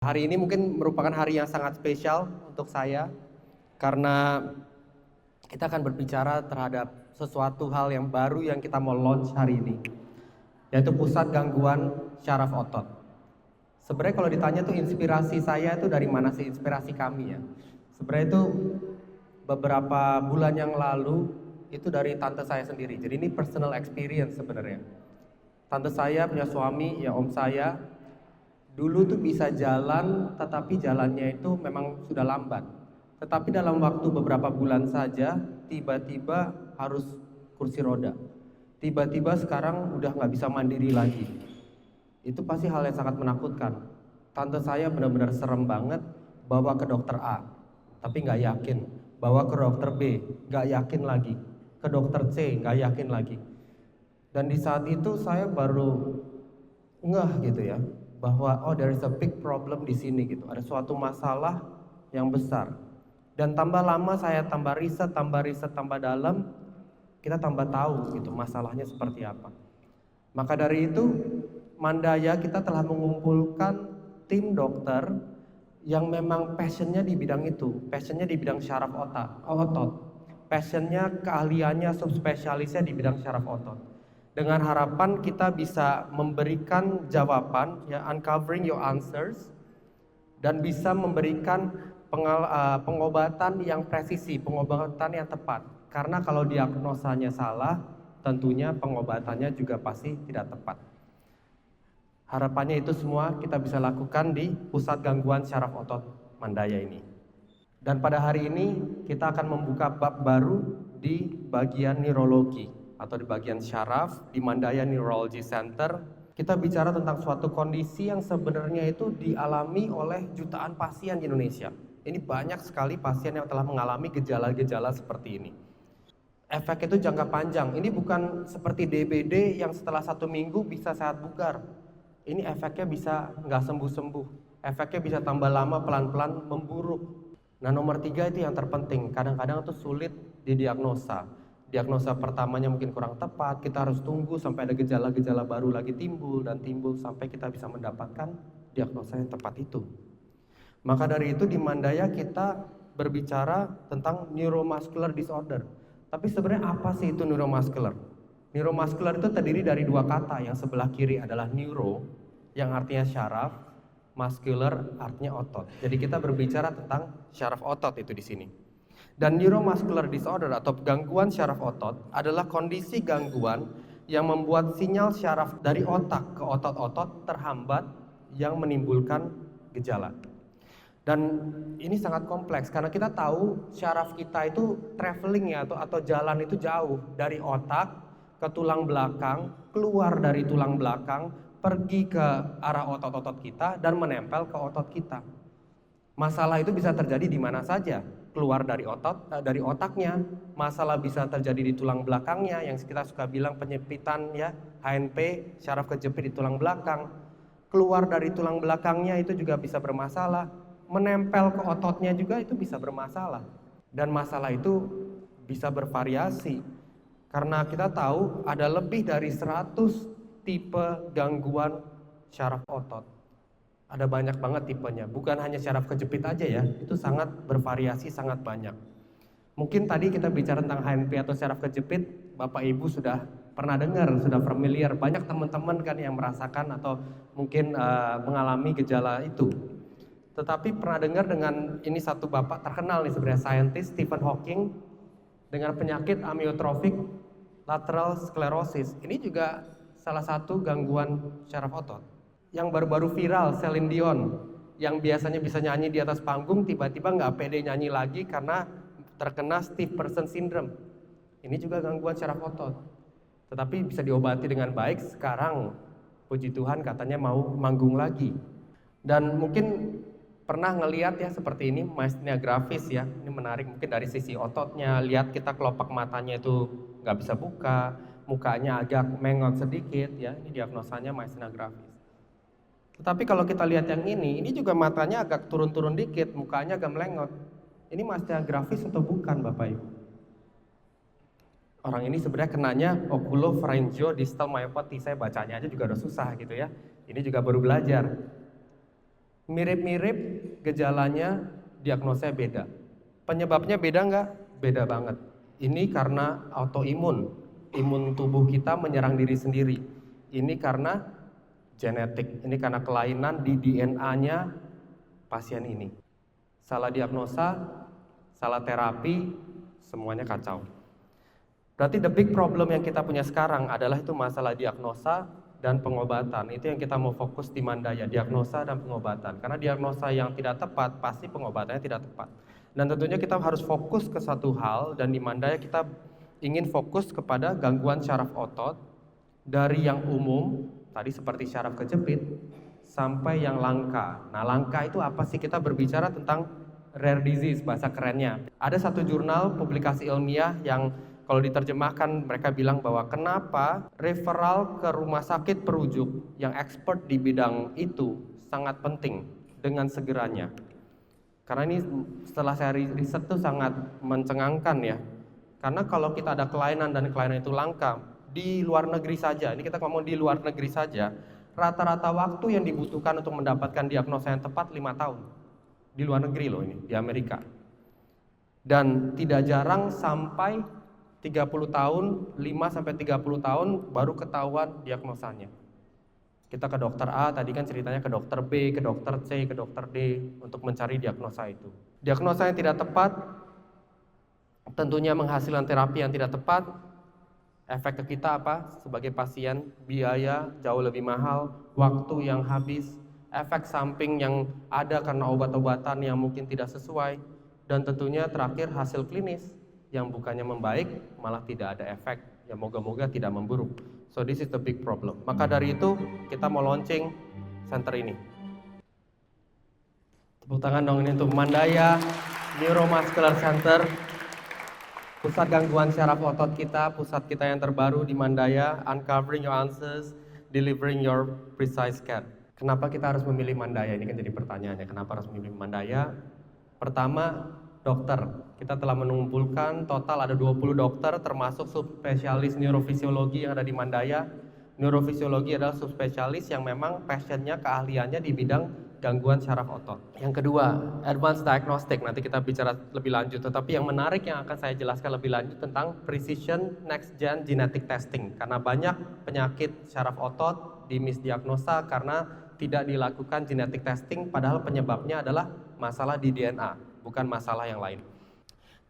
Hari ini mungkin merupakan hari yang sangat spesial untuk saya karena kita akan berbicara terhadap sesuatu hal yang baru yang kita mau launch hari ini, yaitu pusat gangguan syaraf otot. Sebenarnya kalau ditanya tuh inspirasi saya itu dari mana sih, inspirasi kami ya. Sebenarnya itu beberapa bulan yang lalu itu dari tante saya sendiri. Jadi ini personal experience sebenarnya. Tante saya punya suami, ya om saya, dulu tuh bisa jalan, tetapi jalannya itu memang sudah lambat. Tetapi dalam waktu beberapa bulan saja, tiba-tiba harus kursi roda. Tiba-tiba sekarang udah nggak bisa mandiri lagi. Itu pasti hal yang sangat menakutkan. Tante saya benar-benar serem banget bawa ke dokter A, tapi nggak yakin. Bawa ke dokter B, nggak yakin lagi. Ke dokter C, nggak yakin lagi. Dan di saat itu saya baru ngeh gitu ya, bahwa oh there is a big problem di sini gitu. Ada suatu masalah yang besar. Dan tambah lama saya tambah riset, tambah dalam, kita tambah tahu gitu masalahnya seperti apa. Maka dari itu, Mandaya kita telah mengumpulkan tim dokter yang memang passionnya di bidang itu, passionnya di bidang syaraf otot, passionnya, keahliannya, subspesialisnya di bidang syaraf otot. Dengan harapan kita bisa memberikan jawaban, ya, uncovering your answers, dan bisa memberikan pengobatan yang presisi, pengobatan yang tepat. Karena kalau diagnosanya salah, tentunya pengobatannya juga pasti tidak tepat. Harapannya itu semua kita bisa lakukan di pusat gangguan syaraf otot Mandaya ini. Dan pada hari ini kita akan membuka bab baru di bagian neurologi atau di bagian syaraf di Mandaya Neurology Center. Kita bicara tentang suatu kondisi yang sebenarnya itu dialami oleh jutaan pasien di Indonesia. Ini banyak sekali pasien yang telah mengalami gejala-gejala seperti ini. Efek itu jangka panjang. Ini bukan seperti DBD yang setelah 1 minggu bisa sehat bugar. Ini efeknya bisa nggak sembuh-sembuh. Efeknya bisa tambah lama, pelan-pelan memburuk. Nah, nomor 3 itu yang terpenting. Kadang-kadang itu sulit didiagnosa. Diagnosa pertamanya mungkin kurang tepat. Kita harus tunggu sampai ada gejala-gejala baru lagi timbul dan timbul sampai kita bisa mendapatkan diagnosa yang tepat itu. Maka dari itu di Mandaya kita berbicara tentang neuromuscular disorder. Tapi sebenarnya apa sih itu neuromuscular? Neuromuscular itu terdiri dari 2 kata, yang sebelah kiri adalah neuro, yang artinya syaraf, muscular artinya otot. Jadi kita berbicara tentang syaraf otot itu di sini. Dan neuromuscular disorder atau gangguan syaraf otot adalah kondisi gangguan yang membuat sinyal syaraf dari otak ke otot-otot terhambat yang menimbulkan gejala. Dan ini sangat kompleks karena kita tahu syaraf kita itu traveling ya atau jalan itu jauh dari otak ke tulang belakang, keluar dari tulang belakang, pergi ke arah otot-otot kita dan menempel ke otot kita. Masalah itu bisa terjadi di mana saja, keluar dari dari otaknya. Masalah bisa terjadi di tulang belakangnya, yang kita suka bilang penyempitan ya, HNP, syaraf kejepit di tulang belakang. Keluar dari tulang belakangnya itu juga bisa bermasalah. Menempel ke ototnya juga itu bisa bermasalah. Dan masalah itu bisa bervariasi. Karena kita tahu ada lebih dari 100 tipe gangguan syaraf otot. Ada banyak banget tipenya, bukan hanya syaraf kejepit aja ya, itu sangat bervariasi, sangat banyak. Mungkin tadi kita bicara tentang HNP atau syaraf kejepit, Bapak Ibu sudah pernah dengar, sudah familiar. Banyak teman-teman kan yang merasakan atau mungkin mengalami gejala itu. Tetapi pernah dengar dengan ini satu bapak terkenal nih sebenarnya, saintis Stephen Hawking, dengan penyakit amiotrofik lateral sclerosis. Ini juga salah satu gangguan syaraf otot. Yang baru-baru viral, Celine Dion, yang biasanya bisa nyanyi di atas panggung, tiba-tiba nggak pede nyanyi lagi karena terkena stiff person syndrome. Ini juga gangguan syaraf otot. Tetapi bisa diobati dengan baik. Sekarang, puji Tuhan katanya mau manggung lagi. Dan mungkin pernah ngelihat ya seperti ini, myasthenia gravis ya. Ini menarik mungkin dari sisi ototnya. Lihat kita kelopak matanya itu nggak bisa buka, mukanya agak mengot sedikit ya. Ini diagnosanya myasthenia gravis. Tetapi kalau kita lihat yang ini juga matanya agak turun-turun dikit, mukanya agak melengot. Ini myasthenia gravis atau bukan Bapak Ibu? Orang ini sebenarnya kenanya oculofaryngeo distal myopathy. Saya bacanya aja juga udah susah gitu ya. Ini juga baru belajar. Mirip-mirip gejalanya, diagnosanya beda. Penyebabnya beda nggak? Beda banget. Ini karena autoimun, imun tubuh kita menyerang diri sendiri. Ini karena genetik, ini karena kelainan di DNA-nya pasien ini. Salah diagnosa, salah terapi, semuanya kacau. Berarti the big problem yang kita punya sekarang adalah itu masalah diagnosa dan pengobatan. Itu yang kita mau fokus di Mandaya, diagnosa dan pengobatan. Karena diagnosa yang tidak tepat, pasti pengobatannya tidak tepat. Dan tentunya kita harus fokus ke satu hal, dan di Mandaya kita ingin fokus kepada gangguan syaraf otot dari yang umum, tadi seperti syaraf kejepit, sampai yang langka. Nah, langka itu apa sih? Kita berbicara tentang rare disease, bahasa kerennya. Ada satu jurnal publikasi ilmiah yang kalau diterjemahkan mereka bilang bahwa kenapa referral ke rumah sakit perujuk yang expert di bidang itu sangat penting dengan segeranya. Karena ini setelah saya riset tuh sangat mencengangkan ya. Karena kalau kita ada kelainan dan kelainan itu langka, di luar negeri saja, ini kita ngomong di luar negeri saja, rata-rata waktu yang dibutuhkan untuk mendapatkan diagnosa yang tepat 5 tahun. Di luar negeri loh ini, di Amerika. Dan tidak jarang sampai 30 tahun, 5-30 tahun baru ketahuan diagnosanya. Kita ke dokter A, tadi kan ceritanya ke dokter B, ke dokter C, ke dokter D untuk mencari diagnosa itu. Diagnosa yang tidak tepat tentunya menghasilkan terapi yang tidak tepat. Efek ke kita apa? Sebagai pasien, biaya jauh lebih mahal, waktu yang habis, efek samping yang ada karena obat-obatan yang mungkin tidak sesuai, dan tentunya terakhir hasil klinis yang bukannya membaik malah tidak ada efek, yang moga-moga tidak memburuk. So this is the big problem. Maka dari itu kita mau launching center ini. Tepuk tangan dong ini untuk Mandaya Neuromuscular Center. Pusat gangguan syaraf otot kita, pusat kita yang terbaru di Mandaya, uncovering your answers, delivering your precise care. Kenapa kita harus memilih Mandaya? Ini kan jadi pertanyaannya, kenapa harus memilih Mandaya? Pertama, dokter. Kita telah mengumpulkan total ada 20 dokter termasuk subspesialis neurofisiologi yang ada di Mandaya. Neurofisiologi adalah subspesialis yang memang passionnya, keahliannya di bidang gangguan syaraf otot. Yang kedua, advanced diagnostic, nanti kita bicara lebih lanjut. Tetapi yang menarik yang akan saya jelaskan lebih lanjut tentang precision next gen genetic testing. Karena banyak penyakit syaraf otot dimisdiagnosa karena tidak dilakukan genetic testing, padahal penyebabnya adalah masalah di DNA, bukan masalah yang lain.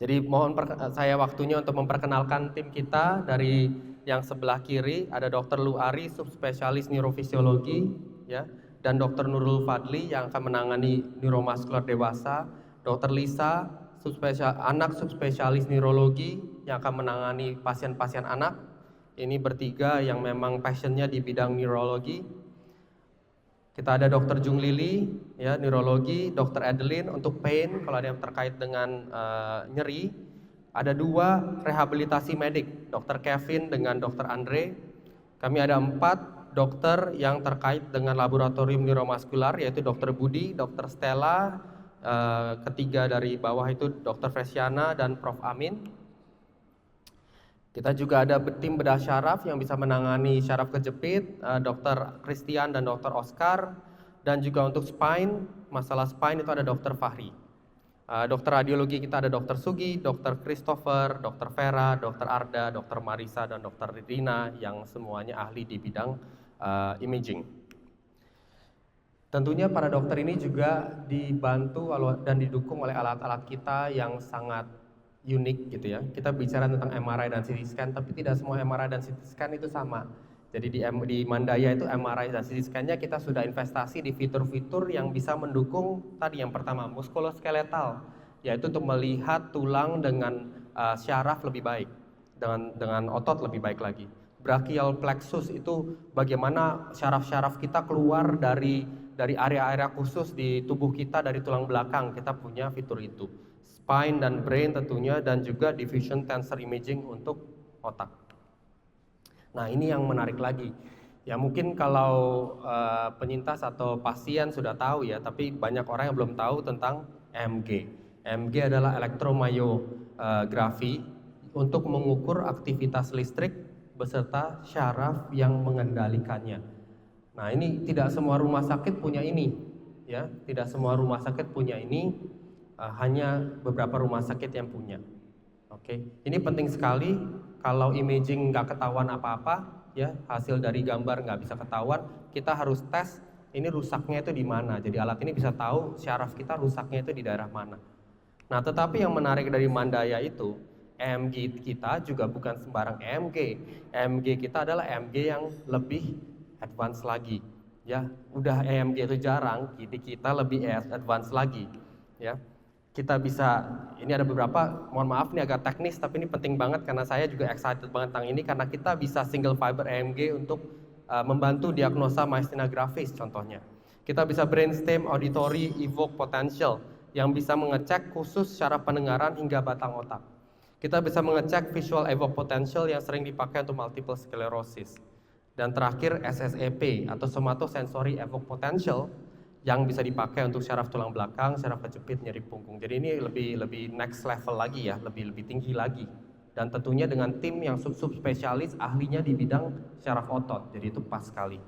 Jadi mohon saya waktunya untuk memperkenalkan tim kita. Dari yang sebelah kiri ada Dr. Lu Ari, subspesialis neurofisiologi, ya, dan Dr. Nurul Fadli yang akan menangani neuromuskular dewasa, Dr. Lisa, anak subspesialis neurologi yang akan menangani pasien-pasien anak. Ini bertiga yang memang passionnya di bidang neurologi. Kita ada Dr. Jung Lili, ya, neurologi, Dr. Adeline untuk pain kalau ada yang terkait dengan nyeri. Ada 2 rehabilitasi medik, Dr. Kevin dengan Dr. Andre. Kami ada 4 dokter yang terkait dengan laboratorium neuromuskular, yaitu Dr. Budi, Dr. Stella, ketiga dari bawah itu Dr. Fresiana dan Prof. Amin. Kita juga ada tim bedah syaraf yang bisa menangani syaraf kejepit, Dr. Christian dan Dr. Oscar. Dan juga untuk spine, masalah spine itu ada Dr. Fahri. Dokter radiologi kita ada Dr. Sugi, Dr. Christopher, Dr. Vera, Dr. Arda, Dr. Marisa, dan Dr. Rina yang semuanya ahli di bidang imaging. Tentunya para dokter ini juga dibantu dan didukung oleh alat-alat kita yang sangat unik gitu ya. Kita bicara tentang MRI dan CT scan, tapi tidak semua MRI dan CT scan itu sama. Jadi di Mandaya itu MRI dan CT scan-nya kita sudah investasi di fitur-fitur yang bisa mendukung tadi yang pertama muskuloskeletal, yaitu untuk melihat tulang dengan syaraf lebih baik, dengan otot lebih baik lagi. Brachial plexus itu bagaimana syaraf-syaraf kita keluar dari area-area khusus di tubuh kita dari tulang belakang, kita punya fitur itu. Spine dan brain tentunya, dan juga diffusion tensor imaging untuk otak. Nah ini yang menarik lagi. Ya mungkin kalau penyintas atau pasien sudah tahu ya, tapi banyak orang yang belum tahu tentang EMG. EMG adalah elektromyografi untuk mengukur aktivitas listrik beserta syaraf yang mengendalikannya. Nah ini tidak semua rumah sakit punya ini. ya. Tidak semua rumah sakit punya ini, hanya beberapa rumah sakit yang punya. Oke, ini penting sekali. Kalau imaging nggak ketahuan apa-apa, ya hasil dari gambar nggak bisa ketahuan, kita harus tes ini rusaknya itu di mana. Jadi alat ini bisa tahu syaraf kita rusaknya itu di daerah mana. Nah, tetapi yang menarik dari Mandaya itu, EMG kita juga bukan sembarang EMG. EMG kita adalah EMG yang lebih advance lagi. Ya, udah EMG itu jarang, kita lebih advance lagi. Ya, kita bisa, ini ada beberapa, mohon maaf ini agak teknis, tapi ini penting banget karena saya juga excited banget tentang ini, karena kita bisa single fiber EMG untuk membantu diagnosa myasthenia gravis contohnya. Kita bisa brainstem, auditory, evoke, potential, yang bisa mengecek khusus syaraf pendengaran hingga batang otak. Kita bisa mengecek visual evoke potential yang sering dipakai untuk multiple sclerosis. Dan terakhir SSEP atau somatosensory evoke potential yang bisa dipakai untuk syaraf tulang belakang, syaraf kejepit, nyeri punggung. Jadi ini lebih next level lagi ya, lebih tinggi lagi. Dan tentunya dengan tim yang spesialis ahlinya di bidang syaraf otot. Jadi itu pas sekali.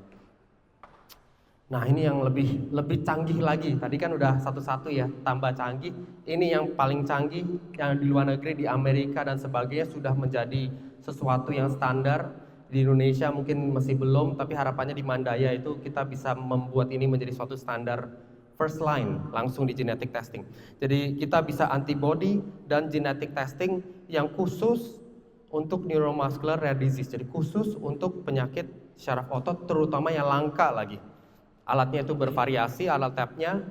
Nah, ini yang lebih canggih lagi. Tadi kan udah satu-satu ya, tambah canggih. Ini yang paling canggih yang di luar negeri, di Amerika dan sebagainya sudah menjadi sesuatu yang standar. Di Indonesia mungkin masih belum, tapi harapannya di Mandaya itu kita bisa membuat ini menjadi suatu standar first line langsung di genetic testing. Jadi kita bisa antibody dan genetic testing yang khusus untuk neuromuscular rare disease. Jadi khusus untuk penyakit syaraf otot terutama yang langka lagi. Alatnya itu bervariasi, alat tabnya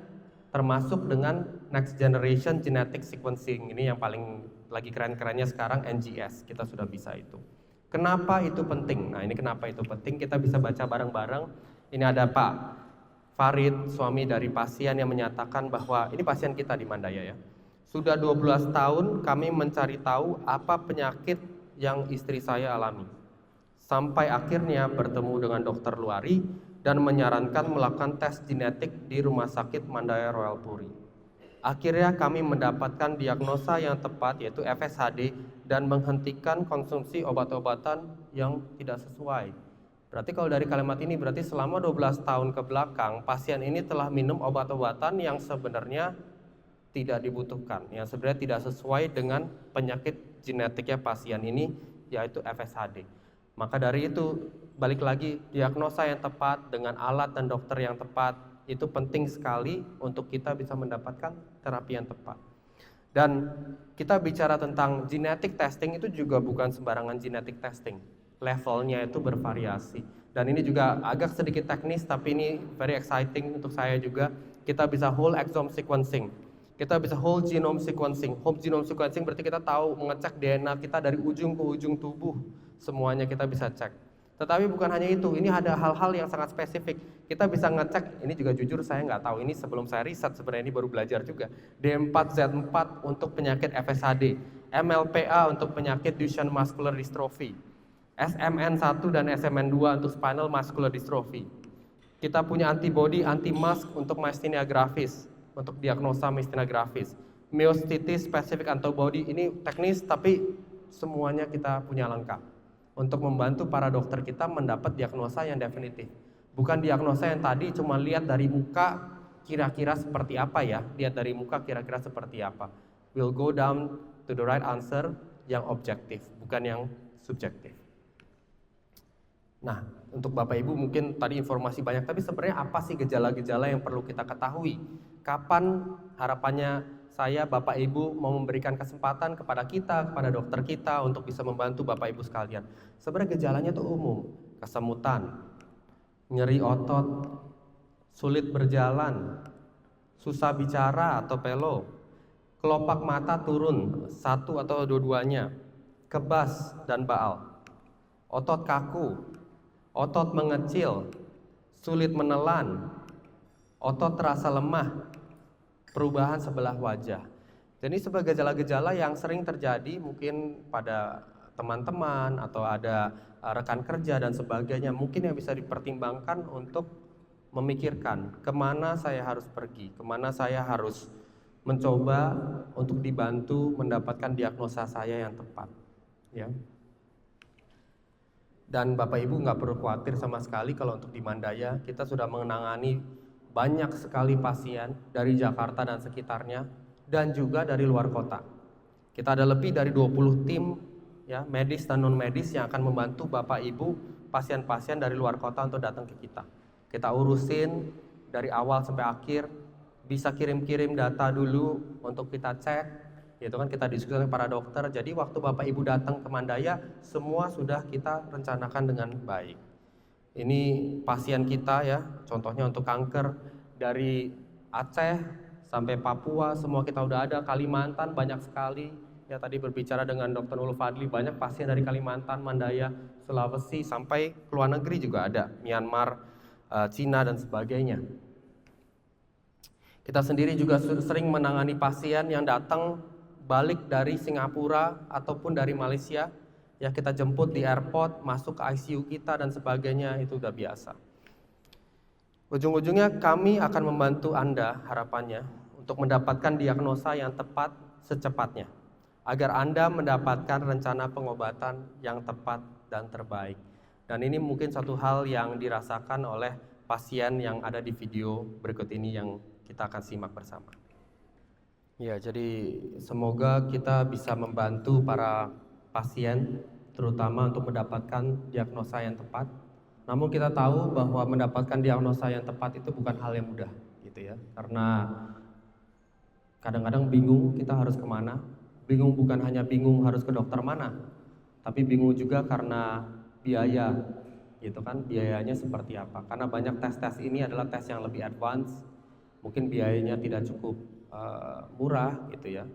termasuk dengan next generation genetic sequencing. Ini yang paling lagi keren-kerennya sekarang NGS, kita sudah bisa itu. Kenapa itu penting? Nah, ini kenapa itu penting, kita bisa baca bareng-bareng. Ini ada Pak Farid, suami dari pasien yang menyatakan bahwa, ini pasien kita di Mandaya ya. Sudah 12 tahun kami mencari tahu apa penyakit yang istri saya alami. Sampai akhirnya bertemu dengan dokter Luari dan menyarankan melakukan tes genetik di Rumah Sakit Mandaya Royal Puri. Akhirnya kami mendapatkan diagnosa yang tepat yaitu FSHD dan menghentikan konsumsi obat-obatan yang tidak sesuai. Berarti kalau dari kalimat ini berarti selama 12 tahun ke belakang pasien ini telah minum obat-obatan yang sebenarnya tidak dibutuhkan, yang sebenarnya tidak sesuai dengan penyakit genetiknya pasien ini yaitu FSHD. Maka dari itu balik lagi, diagnosa yang tepat dengan alat dan dokter yang tepat itu penting sekali untuk kita bisa mendapatkan terapi yang tepat. Dan kita bicara tentang genetic testing itu juga bukan sembarangan genetic testing. Levelnya itu bervariasi. Dan ini juga agak sedikit teknis tapi ini very exciting untuk saya juga. Kita bisa whole exome sequencing. Kita bisa whole genome sequencing. Whole genome sequencing berarti kita tahu mengecek DNA kita dari ujung ke ujung tubuh. Semuanya kita bisa cek. Tetapi bukan hanya itu, ini ada hal-hal yang sangat spesifik. Kita bisa ngecek, ini juga jujur saya nggak tahu, ini sebelum saya riset sebenarnya ini baru belajar juga. D4Z4 untuk penyakit FSHD, MLPA untuk penyakit Duchenne Muscular Dystrophy, SMN1 dan SMN2 untuk Spinal Muscular Dystrophy. Kita punya antibody anti-mask untuk myasthenia gravis, untuk diagnosa myasthenia gravis. Myositis specific antibody, ini teknis tapi semuanya kita punya lengkap untuk membantu para dokter kita mendapat diagnosa yang definitif. Bukan diagnosa yang tadi cuma lihat dari muka kira-kira seperti apa ya, lihat dari muka kira-kira seperti apa. We'll go down to the right answer yang objektif, bukan yang subjektif. Nah, untuk Bapak Ibu mungkin tadi informasi banyak, tapi sebenarnya apa sih gejala-gejala yang perlu kita ketahui? Kapan harapannya saya, Bapak Ibu mau memberikan kesempatan kepada kita, kepada dokter kita untuk bisa membantu Bapak Ibu sekalian. Sebenarnya gejalanya itu umum, kesemutan, nyeri otot, sulit berjalan, susah bicara atau pelo, kelopak mata turun, satu atau dua-duanya, kebas dan baal, otot kaku, otot mengecil, sulit menelan, otot terasa lemah, perubahan sebelah wajah. Jadi sebagai gejala-gejala yang sering terjadi mungkin pada teman-teman atau ada rekan kerja dan sebagainya, mungkin yang bisa dipertimbangkan untuk memikirkan kemana saya harus pergi, kemana saya harus mencoba untuk dibantu mendapatkan diagnosa saya yang tepat. Ya. Dan Bapak Ibu nggak perlu khawatir sama sekali kalau untuk di Mandaya kita sudah menangani banyak sekali pasien dari Jakarta dan sekitarnya dan juga dari luar kota. Kita ada lebih dari 20 tim ya, medis dan non medis yang akan membantu Bapak Ibu pasien-pasien dari luar kota untuk datang ke kita. Kita urusin dari awal sampai akhir, bisa kirim-kirim data dulu untuk kita cek, gitu kan, kita diskusi dengan para dokter. Jadi waktu Bapak Ibu datang ke Mandaya, semua sudah kita rencanakan dengan baik. Ini pasien kita ya, contohnya untuk kanker dari Aceh sampai Papua, semua kita udah ada. Kalimantan banyak sekali. Ya tadi berbicara dengan Dr. Nurul Fadli, banyak pasien dari Kalimantan, Mandaya, Sulawesi, sampai ke luar negeri juga ada, Myanmar, Cina dan sebagainya. Kita sendiri juga sering menangani pasien yang datang balik dari Singapura ataupun dari Malaysia. Ya kita jemput di airport, masuk ke ICU kita dan sebagainya, itu udah biasa. Ujung-ujungnya kami akan membantu Anda harapannya untuk mendapatkan diagnosa yang tepat secepatnya, agar Anda mendapatkan rencana pengobatan yang tepat dan terbaik. Dan ini mungkin satu hal yang dirasakan oleh pasien yang ada di video berikut ini yang kita akan simak bersama. Ya, jadi semoga kita bisa membantu para pasien, terutama untuk mendapatkan diagnosa yang tepat. Namun kita tahu bahwa mendapatkan diagnosa yang tepat itu bukan hal yang mudah, gitu ya. Karena kadang-kadang bingung kita harus kemana. Bingung bukan hanya bingung harus ke dokter mana, tapi bingung juga karena biaya, gitu kan. Biayanya seperti apa? Karena banyak tes-tes ini adalah tes yang lebih advance, mungkin biayanya tidak cukup murah, gitu ya.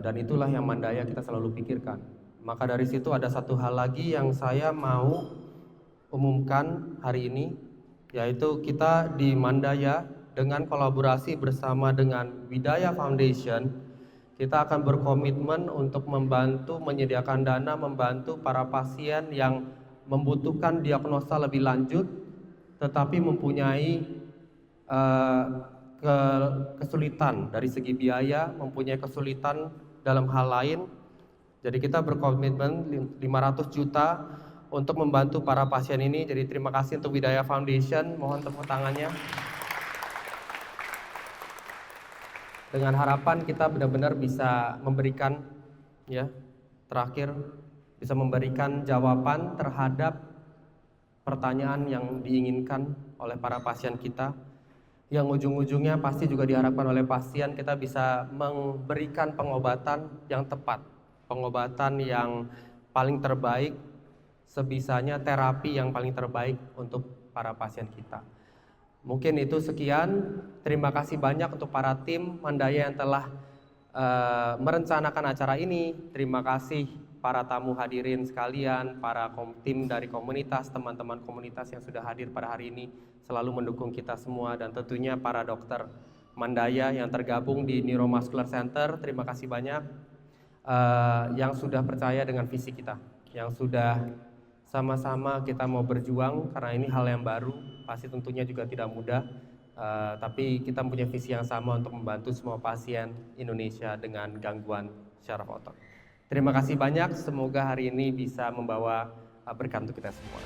Dan itulah yang Mandaya kita selalu pikirkan. Maka dari situ ada satu hal lagi yang saya mau umumkan hari ini, yaitu kita di Mandaya dengan kolaborasi bersama dengan Widaya Foundation, kita akan berkomitmen untuk membantu menyediakan dana, membantu para pasien yang membutuhkan diagnosa lebih lanjut tetapi mempunyai kesulitan dari segi biaya, mempunyai kesulitan dalam hal lain. Jadi kita berkomitmen 500 juta untuk membantu para pasien ini. Jadi terima kasih untuk Widaya Foundation, mohon tepuk tangannya. Dengan harapan kita benar-benar bisa memberikan, ya, terakhir bisa memberikan jawaban terhadap pertanyaan yang diinginkan oleh para pasien kita, yang ujung-ujungnya pasti juga diharapkan oleh pasien kita bisa memberikan pengobatan yang tepat, pengobatan yang paling terbaik, sebisanya terapi yang paling terbaik untuk para pasien kita. Mungkin itu sekian, terima kasih banyak untuk para tim Mandaya yang telah merencanakan acara ini. Terima kasih para tamu hadirin sekalian, para tim dari komunitas, teman-teman komunitas yang sudah hadir pada hari ini, selalu mendukung kita semua, dan tentunya para dokter Mandaya yang tergabung di Neuromuscular Center, terima kasih banyak yang sudah percaya dengan visi kita, yang sudah sama-sama kita mau berjuang, karena ini hal yang baru, pasti tentunya juga tidak mudah, tapi kita punya visi yang sama untuk membantu semua pasien Indonesia dengan gangguan syaraf otot. Terima kasih banyak, semoga hari ini bisa membawa berkat untuk kita semua.